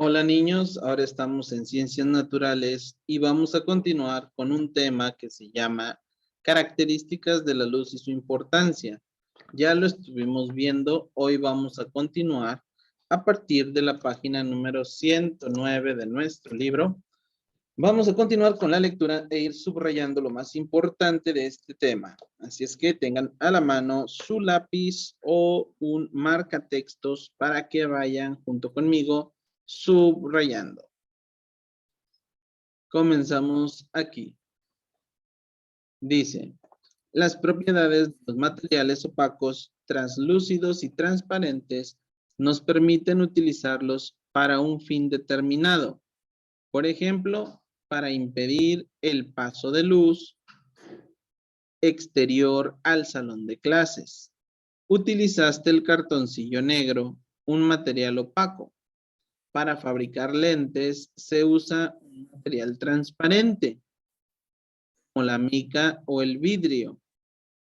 Hola niños, ahora estamos en Ciencias Naturales y vamos a continuar con un tema que se llama Características de la luz y su importancia. Ya lo estuvimos viendo, hoy vamos a continuar a partir de la página número 109 de nuestro libro. Vamos a continuar con la lectura e ir subrayando lo más importante de este tema. Así es que tengan a la mano su lápiz o un marcatextos para que vayan junto conmigo subrayando. Comenzamos aquí. Dice, las propiedades de los materiales opacos, translúcidos y transparentes nos permiten utilizarlos para un fin determinado. Por ejemplo, para impedir el paso de luz exterior al salón de clases. Utilizaste el cartoncillo negro, un material opaco. Para fabricar lentes se usa un material transparente, como la mica o el vidrio.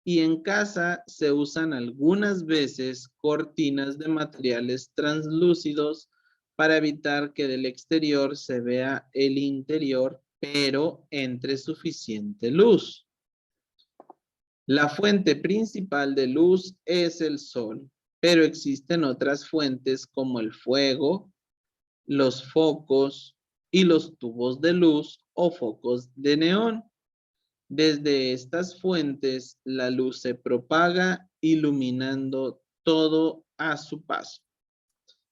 Y en casa se usan algunas veces cortinas de materiales translúcidos para evitar que del exterior se vea el interior, pero entre suficiente luz. La fuente principal de luz es el sol, pero existen otras fuentes como el fuego, los focos y los tubos de luz o focos de neón. Desde estas fuentes, la luz se propaga iluminando todo a su paso.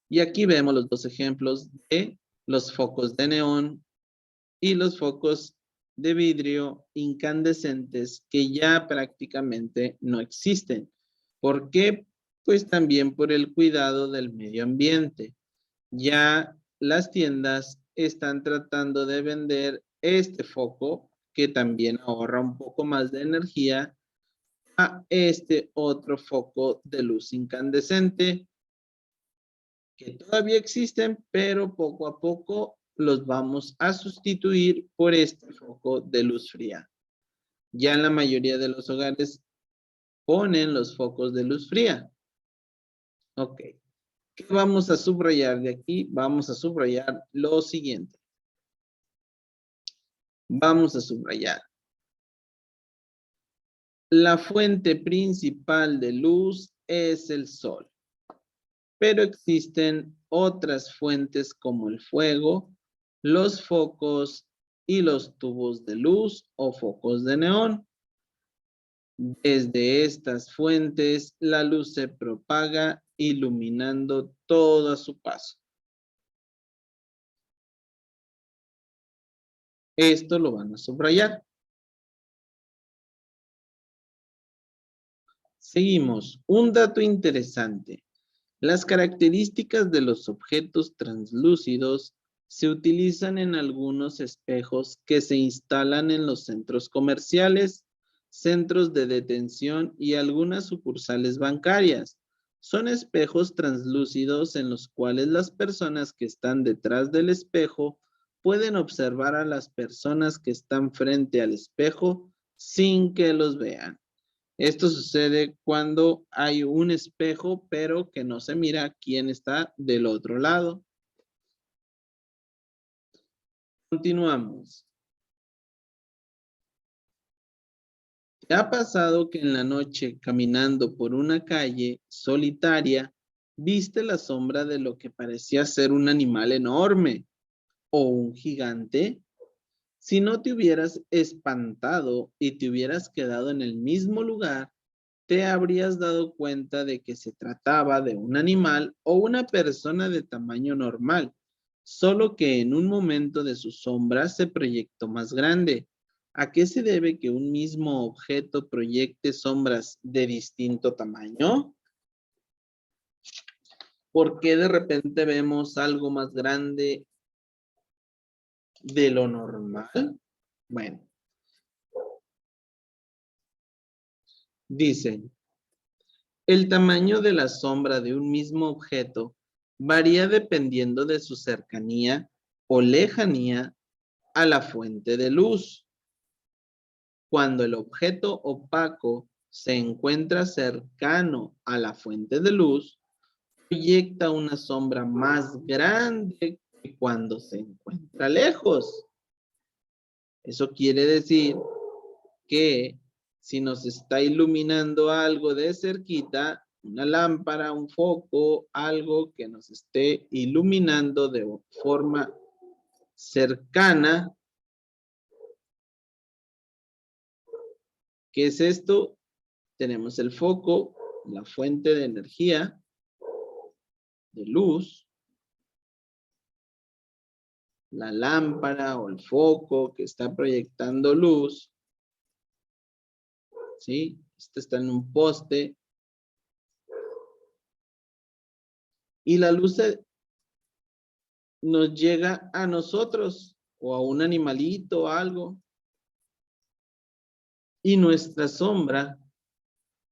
Y aquí vemos los dos ejemplos de los focos de neón y los focos de vidrio incandescentes que ya prácticamente no existen. ¿Por qué? Pues también por el cuidado del medio ambiente. Ya las tiendas están tratando de vender este foco que también ahorra un poco más de energía a este otro foco de luz incandescente que todavía existen, pero poco a poco los vamos a sustituir por este foco de luz fría. Ya en la mayoría de los hogares ponen los focos de luz fría. Ok. ¿Qué vamos a subrayar de aquí? Vamos a subrayar lo siguiente. Vamos a subrayar. La fuente principal de luz es el sol, pero existen otras fuentes como el fuego, los focos y los tubos de luz o focos de neón. Desde estas fuentes, la luz se propaga iluminando todo a su paso. Esto lo van a subrayar. Seguimos. Un dato interesante. Las características de los objetos translúcidos se utilizan en algunos espejos que se instalan en los centros comerciales, centros de detención y algunas sucursales bancarias. Son espejos translúcidos en los cuales las personas que están detrás del espejo pueden observar a las personas que están frente al espejo sin que los vean. Esto sucede cuando hay un espejo, pero que no se mira quién está del otro lado. Continuamos. ¿Te ha pasado que en la noche, caminando por una calle solitaria, viste la sombra de lo que parecía ser un animal enorme o un gigante? Si no te hubieras espantado y te hubieras quedado en el mismo lugar, te habrías dado cuenta de que se trataba de un animal o una persona de tamaño normal, solo que en un momento de su sombra se proyectó más grande. ¿A qué se debe que un mismo objeto proyecte sombras de distinto tamaño? ¿Por qué de repente vemos algo más grande de lo normal? Bueno, dicen, el tamaño de la sombra de un mismo objeto varía dependiendo de su cercanía o lejanía a la fuente de luz. Cuando el objeto opaco se encuentra cercano a la fuente de luz, proyecta una sombra más grande que cuando se encuentra lejos. Eso quiere decir que si nos está iluminando algo de cerquita, una lámpara, un foco, algo que nos esté iluminando de forma cercana. ¿Qué es esto? Tenemos el foco, la fuente de energía, de luz, la lámpara o el foco que está proyectando luz, ¿sí? Este está en un poste. Y la luz nos llega a nosotros o a un animalito o algo. Y nuestra sombra,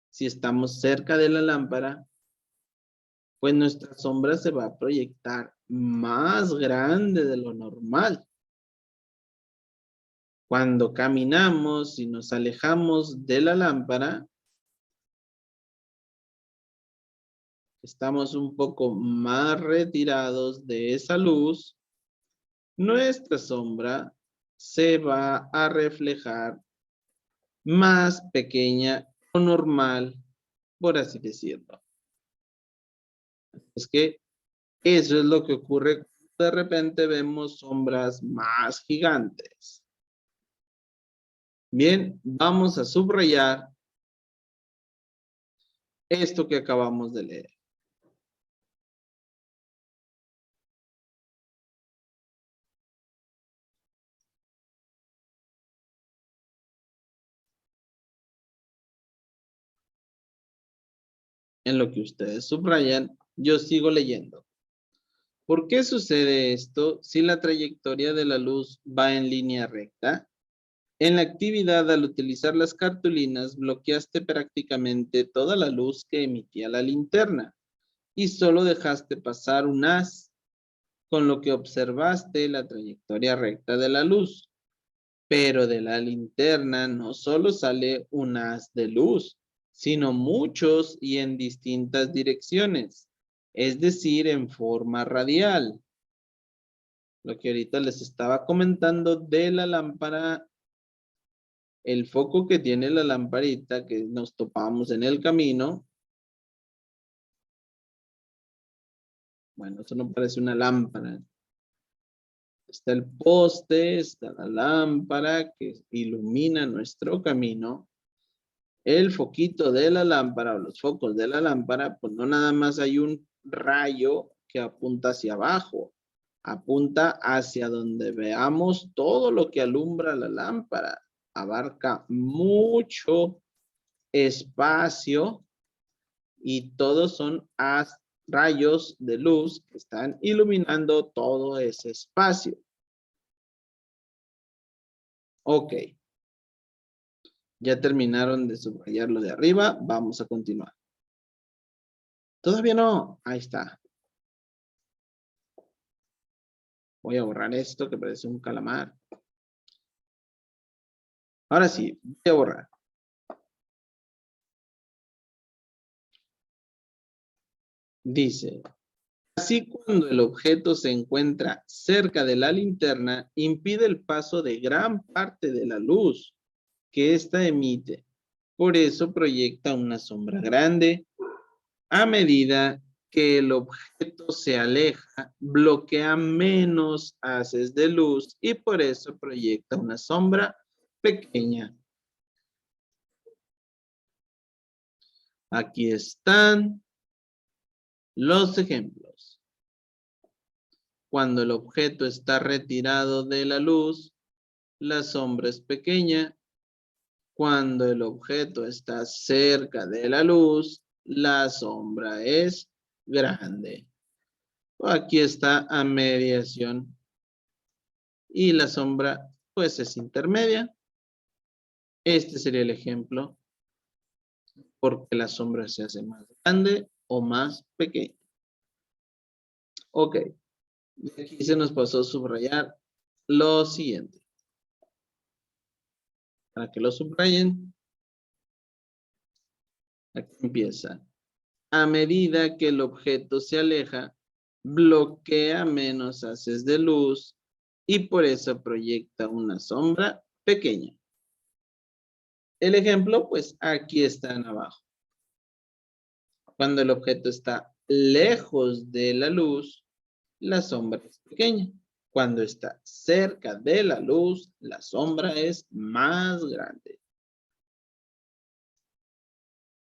si estamos cerca de la lámpara, pues nuestra sombra se va a proyectar más grande de lo normal. Cuando caminamos y nos alejamos de la lámpara, estamos un poco más retirados de esa luz, nuestra sombra se va a reflejar más pequeña o normal, por así decirlo. Es que eso es lo que ocurre. De repente vemos sombras más gigantes. Bien, vamos a subrayar esto que acabamos de leer. En lo que ustedes subrayan, yo sigo leyendo. ¿Por qué sucede esto si la trayectoria de la luz va en línea recta? En la actividad, al utilizar las cartulinas, bloqueaste prácticamente toda la luz que emitía la linterna y solo dejaste pasar un haz, con lo que observaste la trayectoria recta de la luz. Pero de la linterna no solo sale un haz de luz, sino muchos y en distintas direcciones, es decir, en forma radial. Lo que ahorita les estaba comentando de la lámpara, el foco que tiene la lamparita que nos topamos en el camino. Bueno, eso no parece una lámpara. Está el poste, está la lámpara que ilumina nuestro camino. El foquito de la lámpara o los focos de la lámpara, pues no nada más hay un rayo que apunta hacia abajo. Apunta hacia donde veamos todo lo que alumbra la lámpara. Abarca mucho espacio y todos son rayos de luz que están iluminando todo ese espacio. Ok. Ya terminaron de subrayar lo de arriba. Vamos a continuar. Todavía no. Ahí está. Voy a borrar esto que parece un calamar. Ahora sí, voy a borrar. Dice, así cuando el objeto se encuentra cerca de la linterna, impide el paso de gran parte de la luz que ésta emite. Por eso proyecta una sombra grande. A medida que el objeto se aleja, bloquea menos haces de luz y por eso proyecta una sombra pequeña. Aquí están los ejemplos. Cuando el objeto está retirado de la luz, la sombra es pequeña. Cuando el objeto está cerca de la luz, la sombra es grande. Aquí está a mediación. Y la sombra, pues, es intermedia. Este sería el ejemplo. Porque la sombra se hace más grande o más pequeña. Ok. Y aquí se nos pasó a subrayar lo siguiente. Para que lo subrayen. Aquí empieza. A medida que el objeto se aleja, bloquea menos haces de luz y por eso proyecta una sombra pequeña. El ejemplo, pues aquí están abajo. Cuando el objeto está lejos de la luz, la sombra es pequeña. Cuando está cerca de la luz, la sombra es más grande.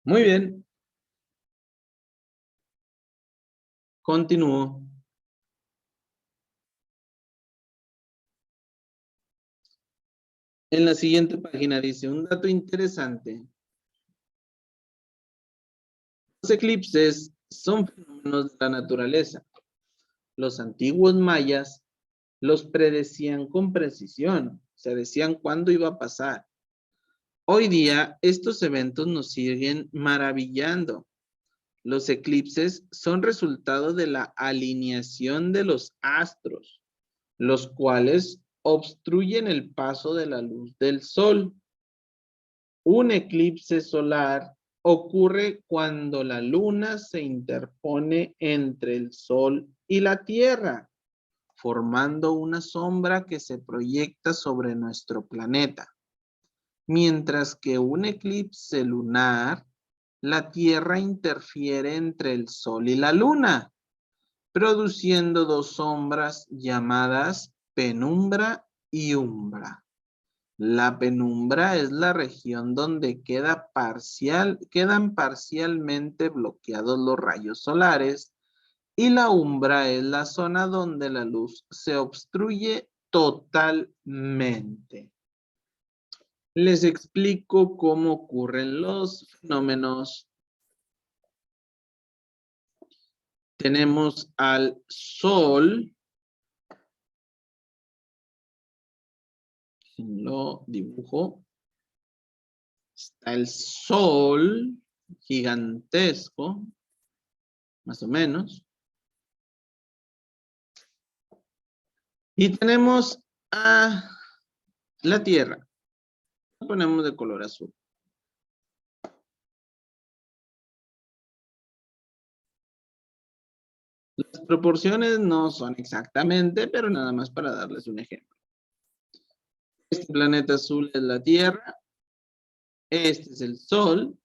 Muy bien. Continúo. En la siguiente página dice un dato interesante. Los eclipses son fenómenos de la naturaleza. Los antiguos mayas los predecían con precisión. Se decían cuándo iba a pasar. Hoy día estos eventos nos siguen maravillando. Los eclipses son resultado de la alineación de los astros, los cuales obstruyen el paso de la luz del sol. Un eclipse solar ocurre cuando la luna se interpone entre el sol y la tierra, formando una sombra que se proyecta sobre nuestro planeta. Mientras que un eclipse lunar, la Tierra interfiere entre el Sol y la Luna, produciendo dos sombras llamadas penumbra y umbra. La penumbra es la región donde quedan parcialmente bloqueados los rayos solares y la umbra es la zona donde la luz se obstruye totalmente. Les explico cómo ocurren los fenómenos. Tenemos al Sol. Lo dibujo. Está el Sol gigantesco, más o menos. Y tenemos a la Tierra. Lo ponemos de color azul. Las proporciones no son exactamente, pero nada más para darles un ejemplo. Este planeta azul es la Tierra. Este es el Sol.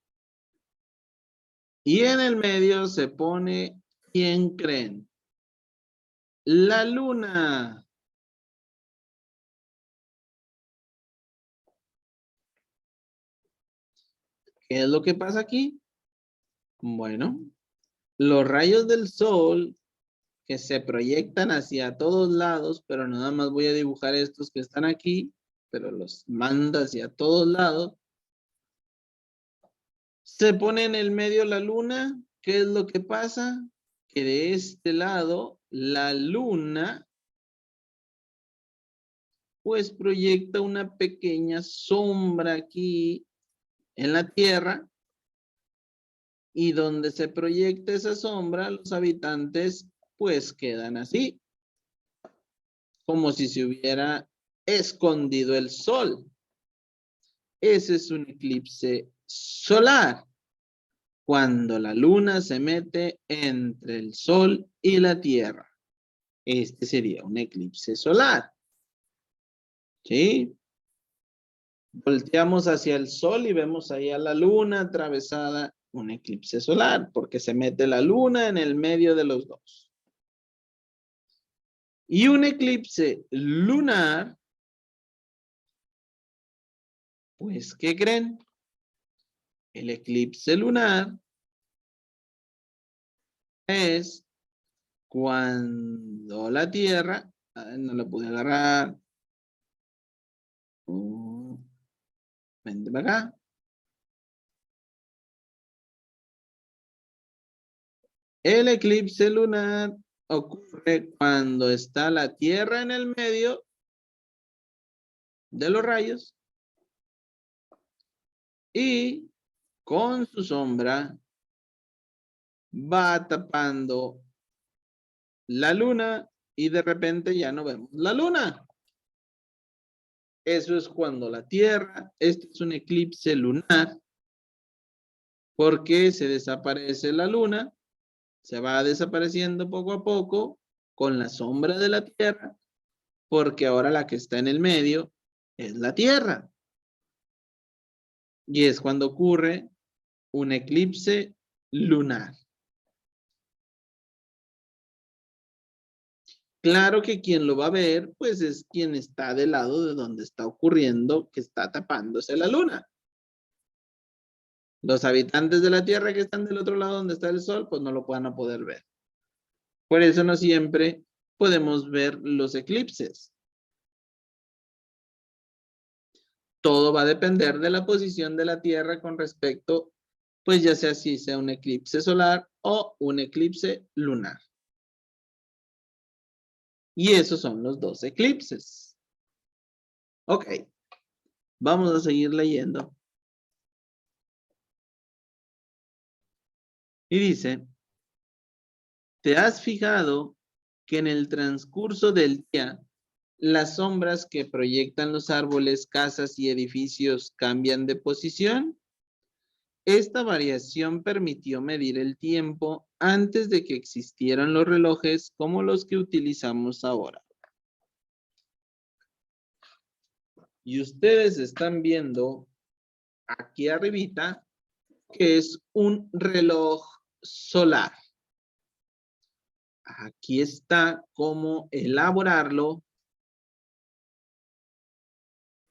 Y en el medio se pone, ¿quién creen? La Luna. ¿Qué es lo que pasa aquí? Bueno, los rayos del Sol que se proyectan hacia todos lados, pero nada más voy a dibujar estos que están aquí, pero los manda hacia todos lados. Se pone en el medio la Luna. ¿Qué es lo que pasa? Que de este lado, la Luna pues proyecta una pequeña sombra aquí en la Tierra, y donde se proyecta esa sombra, los habitantes pues quedan así, como si se hubiera escondido el sol. Ese es un eclipse solar, cuando la luna se mete entre el sol y la tierra. Este sería un eclipse solar. ¿Sí? Volteamos hacia el sol y vemos ahí a la luna atravesada, un eclipse solar, porque se mete la luna en el medio de los dos. Y un eclipse lunar, pues, ¿qué creen? El eclipse lunar es cuando la Tierra, no la pude agarrar, vente para acá. El eclipse lunar ocurre cuando está la Tierra en el medio de los rayos y con su sombra va tapando la luna y de repente ya no vemos la luna. Eso es cuando la Tierra, este es un eclipse lunar, porque se desaparece la luna Se va desapareciendo poco a poco con la sombra de la Tierra, porque ahora la que está en el medio es la Tierra. Y es cuando ocurre un eclipse lunar. Claro que quien lo va a ver, pues es quien está del lado de donde está ocurriendo, que está tapándose la luna. Los habitantes de la Tierra que están del otro lado donde está el Sol, pues no lo van a poder ver. Por eso no siempre podemos ver los eclipses. Todo va a depender de la posición de la Tierra con respecto, pues ya sea si sea un eclipse solar o un eclipse lunar. Y esos son los dos eclipses. Ok, vamos a seguir leyendo. Y dice, ¿te has fijado que en el transcurso del día las sombras que proyectan los árboles, casas y edificios cambian de posición? Esta variación permitió medir el tiempo antes de que existieran los relojes como los que utilizamos ahora. Y ustedes están viendo aquí arribita que es un reloj solar. Aquí está cómo elaborarlo.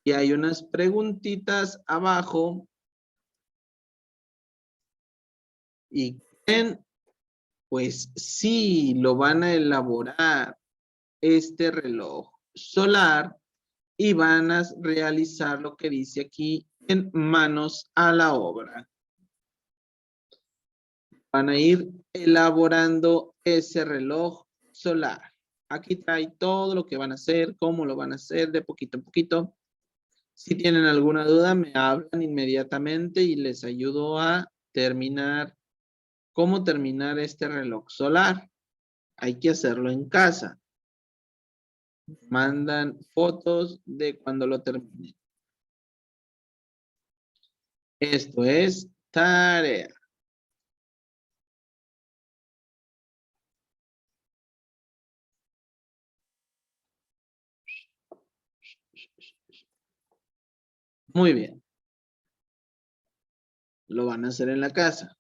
Y hay unas preguntitas abajo. Y creen, pues sí, lo van a elaborar este reloj solar y van a realizar lo que dice aquí en manos a la obra. Van a ir elaborando ese reloj solar. Aquí trae todo lo que van a hacer, cómo lo van a hacer de poquito a poquito. Si tienen alguna duda, me hablan inmediatamente y les ayudo a terminar. ¿Cómo terminar este reloj solar? Hay que hacerlo en casa. Mandan fotos de cuando lo terminen. Esto es tarea. Muy bien. Lo van a hacer en la casa.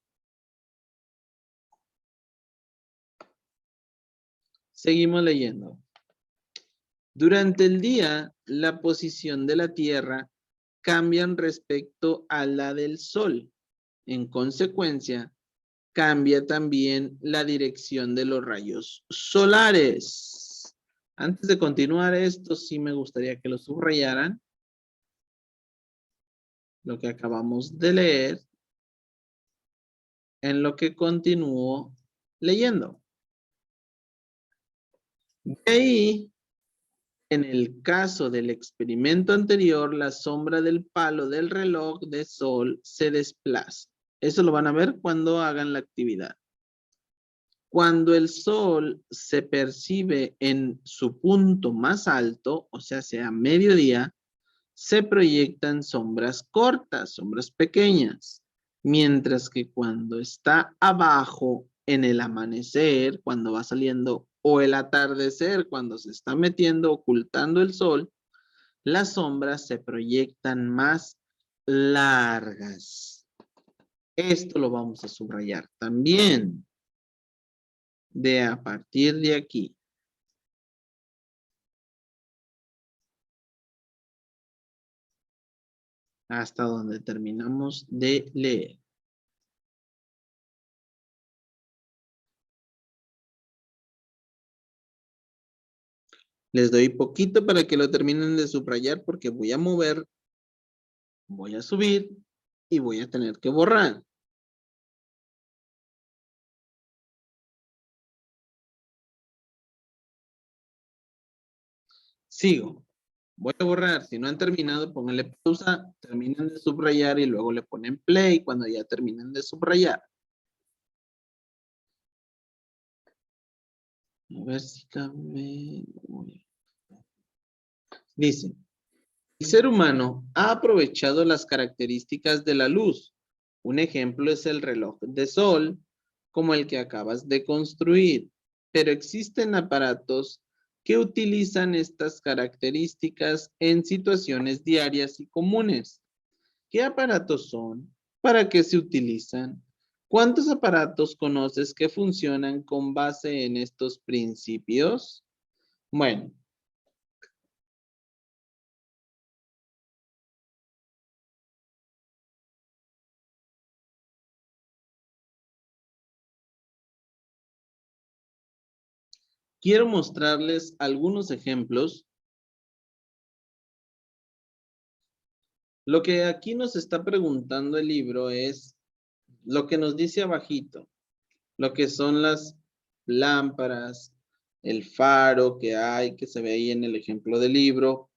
Seguimos leyendo. Durante el día, la posición de la Tierra cambia respecto a la del Sol. En consecuencia, cambia también la dirección de los rayos solares. Antes de continuar esto, sí me gustaría que lo subrayaran. Lo que acabamos de leer. En lo que continúo leyendo. De ahí, en el caso del experimento anterior, la sombra del palo del reloj de sol se desplaza. Eso lo van a ver cuando hagan la actividad. Cuando el sol se percibe en su punto más alto, o sea mediodía, se proyectan sombras cortas, sombras pequeñas. Mientras que cuando está abajo en el amanecer, cuando va saliendo, o el atardecer, cuando se está metiendo, ocultando el sol, las sombras se proyectan más largas. Esto lo vamos a subrayar también. De a partir de aquí. Hasta donde terminamos de leer. Les doy poquito para que lo terminen de subrayar porque voy a mover, voy a subir y voy a tener que borrar. Sigo. Voy a borrar. Si no han terminado, pónganle pausa, terminen de subrayar y luego le ponen play cuando ya terminen de subrayar. A ver si cabe. Dice, el ser humano ha aprovechado las características de la luz. Un ejemplo es el reloj de sol, como el que acabas de construir, pero existen aparatos que utilizan estas características en situaciones diarias y comunes. ¿Qué aparatos son? ¿Para qué se utilizan? ¿Cuántos aparatos conoces que funcionan con base en estos principios? Bueno, quiero mostrarles algunos ejemplos. Lo que aquí nos está preguntando el libro es lo que nos dice abajito, lo que son las lámparas, el faro que hay, que se ve ahí en el ejemplo del libro,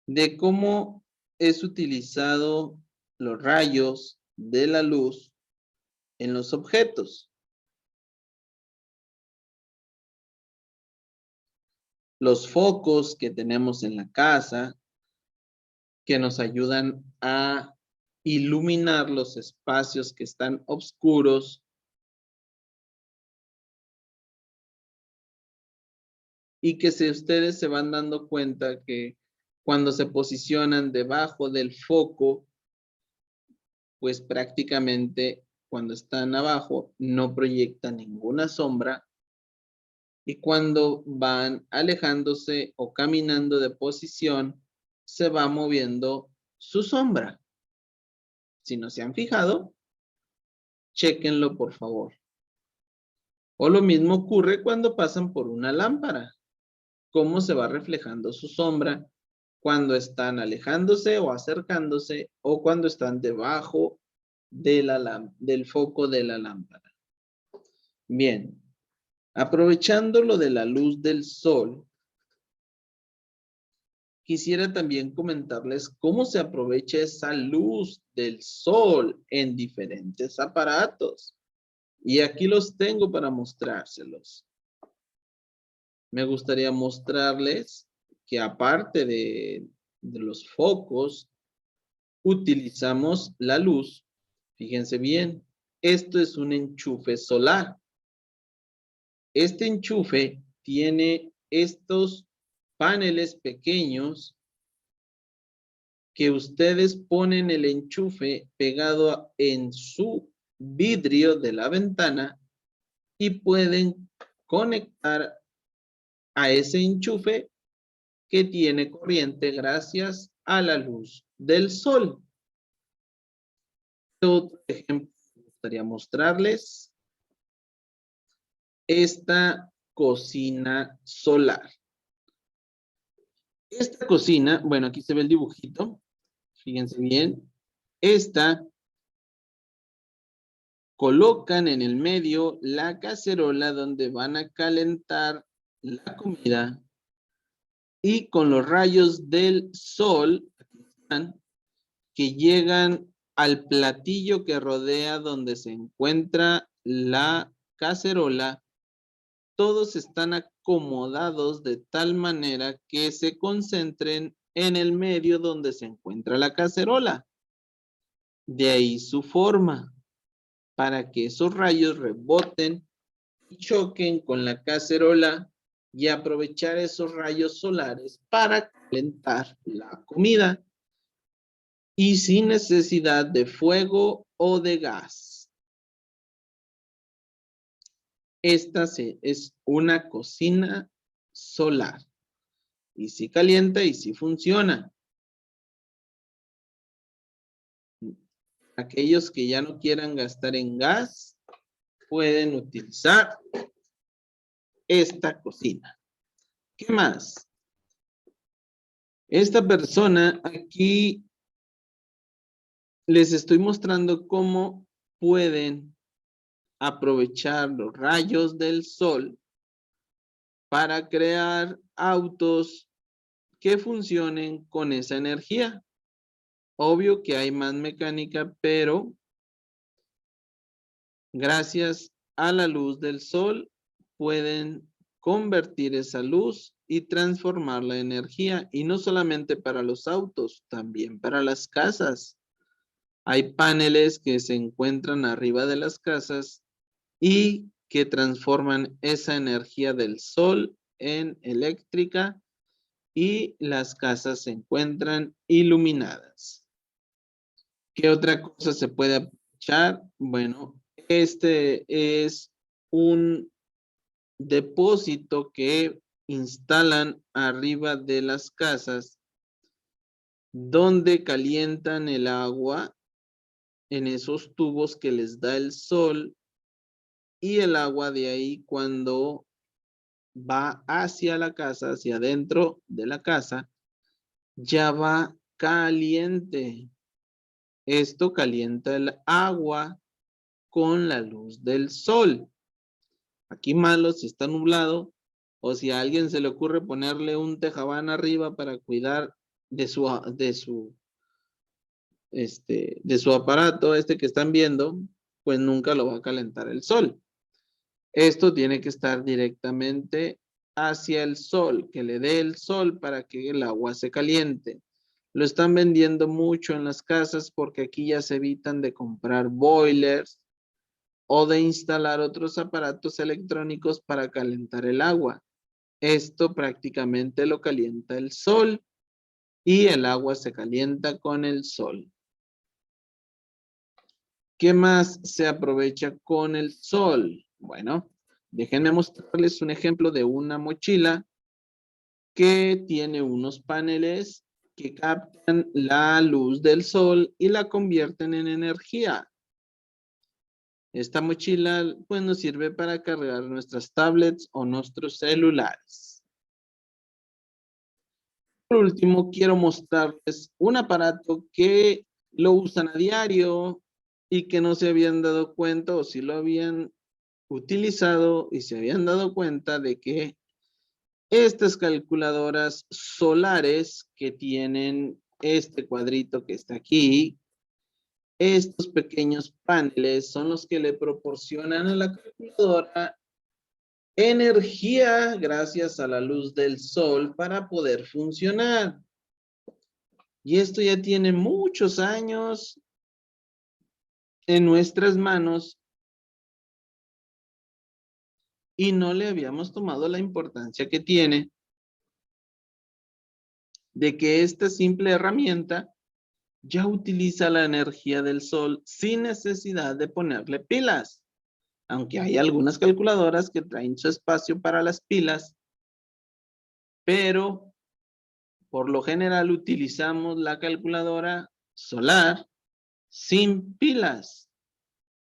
de cómo es utilizado los rayos de la luz en los objetos. Los focos que tenemos en la casa, que nos ayudan a iluminar los espacios que están oscuros. Y que si ustedes se van dando cuenta que cuando se posicionan debajo del foco, pues prácticamente cuando están abajo no proyectan ninguna sombra y cuando van alejándose o caminando de posición, se va moviendo su sombra. Si no se han fijado, chéquenlo por favor. O lo mismo ocurre cuando pasan por una lámpara. Cómo se va reflejando su sombra cuando están alejándose o acercándose o cuando están debajo de del foco de la lámpara. Bien, aprovechando lo de la luz del sol, quisiera también comentarles cómo se aprovecha esa luz del sol en diferentes aparatos. Y aquí los tengo para mostrárselos. Me gustaría mostrarles que aparte de los focos, utilizamos la luz. Fíjense bien, esto es un enchufe solar. Este enchufe tiene estos paneles pequeños que ustedes ponen el enchufe pegado en su vidrio de la ventana y pueden conectar a ese enchufe que tiene corriente gracias a la luz del sol. Otro ejemplo que me gustaría mostrarles, esta cocina solar. Esta cocina, bueno, aquí se ve el dibujito, fíjense bien, esta colocan en el medio la cacerola donde van a calentar la comida y con los rayos del sol que llegan al platillo que rodea donde se encuentra la cacerola, todos están acomodados de tal manera que se concentren en el medio donde se encuentra la cacerola. De ahí su forma, para que esos rayos reboten y choquen con la cacerola y aprovechar esos rayos solares para calentar la comida y sin necesidad de fuego o de gas. Esta es una cocina solar y sí calienta y sí funciona. Aquellos que ya no quieran gastar en gas pueden utilizar esta cocina. ¿Qué más? Esta persona aquí les estoy mostrando cómo pueden aprovechar los rayos del sol para crear autos que funcionen con esa energía. Obvio que hay más mecánica, pero gracias a la luz del sol pueden convertir esa luz y transformarla en energía. Y no solamente para los autos, también para las casas. Hay paneles que se encuentran arriba de las casas y que transforman esa energía del sol en eléctrica y las casas se encuentran iluminadas. ¿Qué otra cosa se puede aprovechar? Bueno, este es un depósito que instalan arriba de las casas donde calientan el agua en esos tubos que les da el sol y el agua de ahí cuando va hacia la casa, hacia adentro de la casa, ya va caliente. Esto calienta el agua con la luz del sol. Aquí malo si está nublado o si a alguien se le ocurre ponerle un tejabán arriba para cuidar de su aparato, que están viendo, pues nunca lo va a calentar el sol. Esto tiene que estar directamente hacia el sol, que le dé el sol para que el agua se caliente. Lo están vendiendo mucho en las casas porque aquí ya se evitan de comprar boilers o de instalar otros aparatos electrónicos para calentar el agua. Esto prácticamente lo calienta el sol y el agua se calienta con el sol. ¿Qué más se aprovecha con el sol? Bueno, déjenme mostrarles un ejemplo de una mochila que tiene unos paneles que captan la luz del sol y la convierten en energía. Esta mochila pues nos sirve para cargar nuestras tablets o nuestros celulares. Por último, quiero mostrarles un aparato que lo usan a diario y que no se habían dado cuenta o si lo habían utilizado y se habían dado cuenta de que estas calculadoras solares que tienen este cuadrito que está aquí, estos pequeños paneles son los que le proporcionan a la calculadora energía gracias a la luz del sol para poder funcionar. Y esto ya tiene muchos años en nuestras manos y no le habíamos tomado la importancia que tiene de que esta simple herramienta ya utiliza la energía del sol sin necesidad de ponerle pilas. Aunque hay algunas calculadoras que traen su espacio para las pilas, pero por lo general utilizamos la calculadora solar sin pilas,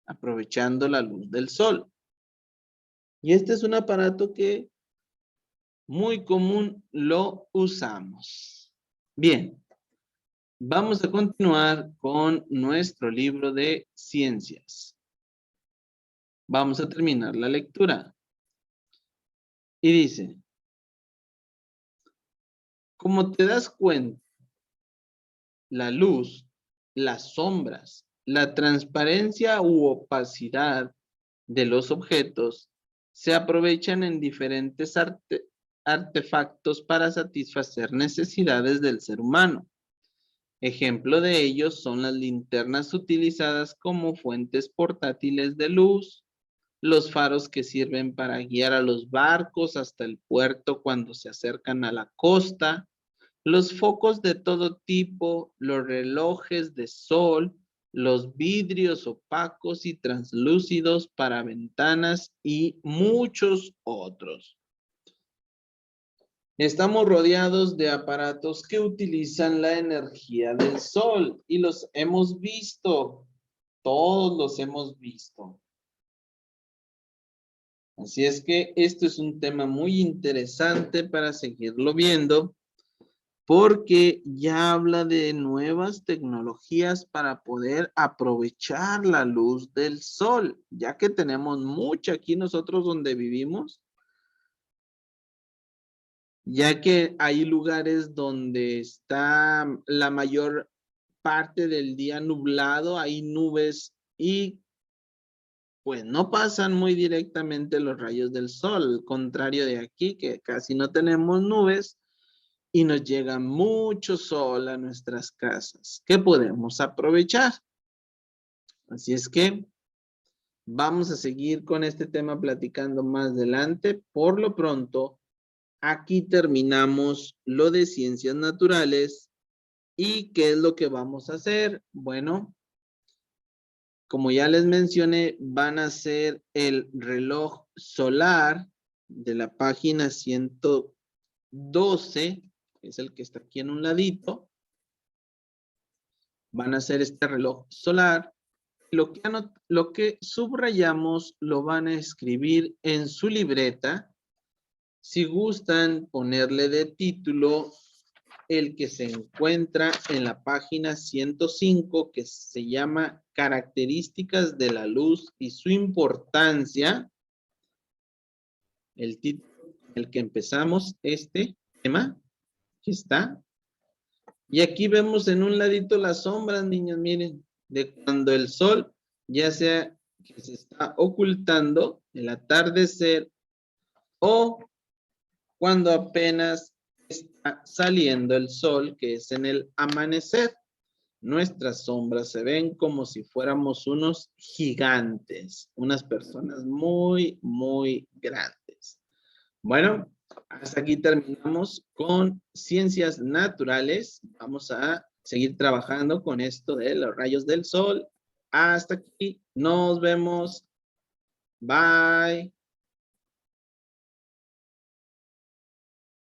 aprovechando la luz del sol. Y este es un aparato que muy común lo usamos. Bien, vamos a continuar con nuestro libro de ciencias. Vamos a terminar la lectura. Y dice, como te das cuenta, la luz, las sombras, la transparencia u opacidad de los objetos se aprovechan en diferentes artefactos para satisfacer necesidades del ser humano. Ejemplo de ellos son las linternas utilizadas como fuentes portátiles de luz, los faros que sirven para guiar a los barcos hasta el puerto cuando se acercan a la costa, los focos de todo tipo, los relojes de sol, los vidrios opacos y translúcidos para ventanas y muchos otros. Estamos rodeados de aparatos que utilizan la energía del sol y los hemos visto, todos los hemos visto. Así es que esto es un tema muy interesante para seguirlo viendo porque ya habla de nuevas tecnologías para poder aprovechar la luz del sol, ya que tenemos mucha aquí nosotros donde vivimos, ya que hay lugares donde está la mayor parte del día nublado, hay nubes y pues no pasan muy directamente los rayos del sol, al contrario de aquí que casi no tenemos nubes y nos llega mucho sol a nuestras casas que podemos aprovechar. Así es que Vamos a seguir con este tema platicando más adelante. Por lo pronto, aquí terminamos lo de ciencias naturales. ¿Y qué es lo que vamos a hacer? Bueno, como ya les mencioné, van a hacer el reloj solar de la página 112, es el que está aquí en un ladito. Van a hacer este reloj solar. Lo que subrayamos lo van a escribir en su libreta. Si gustan ponerle de título el que se encuentra en la página 105, que se llama Características de la luz y su importancia. El título con el que empezamos este tema, aquí está. Y aquí vemos en un ladito las sombras, niños, miren, de cuando el sol ya sea que se está ocultando, el atardecer, o cuando apenas está saliendo el sol, que es en el amanecer. Nuestras sombras se ven como si fuéramos unos gigantes, unas personas muy, muy grandes. Bueno, hasta aquí terminamos con ciencias naturales. Vamos a seguir trabajando con esto de los rayos del sol. Hasta aquí, nos vemos. Bye.